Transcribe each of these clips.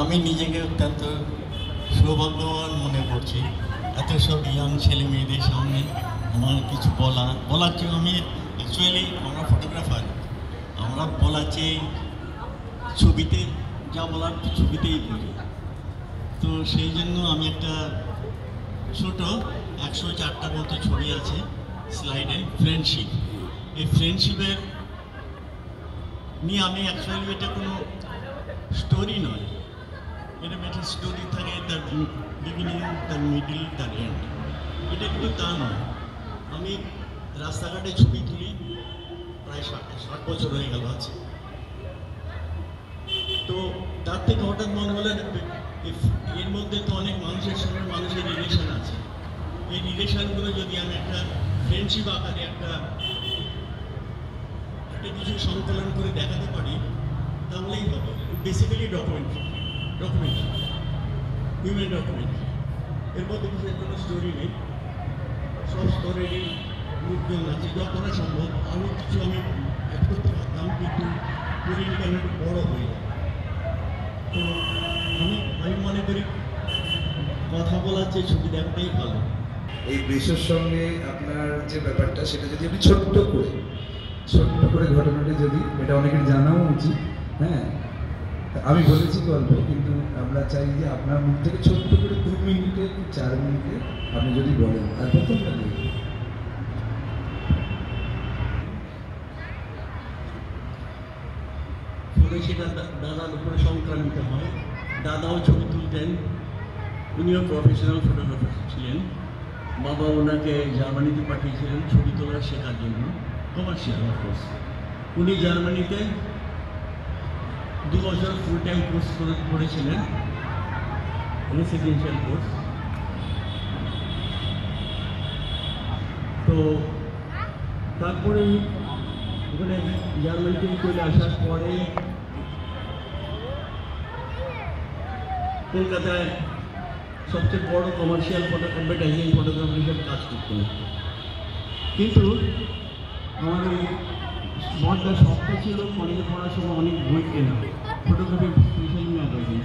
আমি নিজেকে অত্যন্ত সৌভাগ্যবান মনে করছি এত সব ইয়াং ছেলে মেয়েদের সামনে আমার কিছু বলার চেয়ে আমি অ্যাকচুয়ালি আমরা ফটোগ্রাফার, আমরা বলার চেয়ে ছবিতে যা বলার ছবিতেই বলি। তো সেই জন্য আমি একটা ছোট 104টার মতো ছবি আছে স্লাইডে, ফ্রেন্ডশিপ। এই ফ্রেন্ডশিপের নিয়ে আমি অ্যাকচুয়ালি এটা কোনো স্টোরি নয়, এটা একটা স্টোরি থাকে, তার বিগিনিং, তার মিডিল, তার এন্ড। এটা কিন্তু তা নয়। আমি রাস্তাঘাটে ছবি তুলি প্রায় 60 বছর হয়ে গেল আছে। তো তার থেকে হঠাৎ মনে হলো এর মধ্যে তো অনেক মানুষের সঙ্গে মানুষের রিলেশন আছে। এই রিলেশনগুলো যদি আমি একটা ফ্রেন্ডশিপ আকারে একটা কিছু সংকলন করে দেখাতে পারি তাহলেই হবে। Basically documentary, human documentary. এর মধ্যে কিছু কোনো স্টোরি নেই, সব স্টোরিরই লোকজন আছে। যতটা সম্ভব আরও কিছু আমি অ্যাড করতে পারতাম, কিন্তু পরিণামটা একটু বড় হয়ে যায়। তো আমি মনে করি কথা বলার চেয়ে ছবি দেখাটাই ভালো। এই বৃষের সঙ্গে আপনার যে ব্যাপারটা, সেটা যদি আপনি ছোট্ট করে ঘটনাটি, যদি এটা অনেকের জানাও উচিত। হ্যাঁ, আমি বলেছি গল্প, কিন্তু আমরা চাই যে আপনার মুখ থেকে ছোট্ট করে 2 মিনিটে 4 মিনিটে আপনি যদি বলেন। আর প্রথমটা দেখুন, সেটা দাদার উপরে সংক্রামিত হয়। দাদাও ছবি তুলতেন, উনিও প্রফেশনাল ফটোগ্রাফার ছিলেন। বাবা ওনাকে জার্মানিতে পাঠিয়েছিলেন ছবি তোলা শেখার জন্য, কমার্শিয়াল অফকোর্স। উনি জার্মানিতে 2 বছর ফুল টাইম কোর্স করেছিলেন, রেসিডেন্সিয়াল কোর্স। তো তারপরে ওখানে জার্মানি থেকে চলে আসার পরে কলকাতায় সবচেয়ে বড় কমার্শিয়াল অ্যাডভার্টাইজিং ফটোগ্রাফার হিসেবে কাজ করতেন। কিন্তু আমার ওই বড়টা শখটা ছিল কলেজে পড়ার সময় অনেক বই কেনা, ফটোগ্রাফি স্পেশাল ম্যাগাজিন।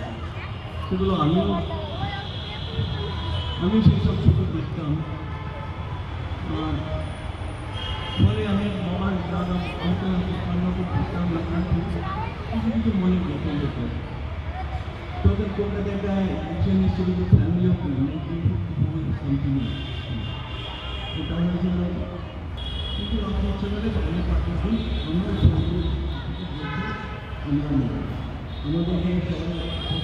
সেগুলো আমি সেই সব ছবি দেখতাম। ফলে আমি বাবার দাদা করতাম, কিছু কিছু মনে পছন্দ করে। তোদের কলকাতায় একটা নিশ্চিত ফ্যামিলিও কন্টিনিউ ওটা হয়েছিল। কিন্তু আমার ইচ্ছে করে বাইরে পাঠাবো, আমরা আমাদেরকে সবাই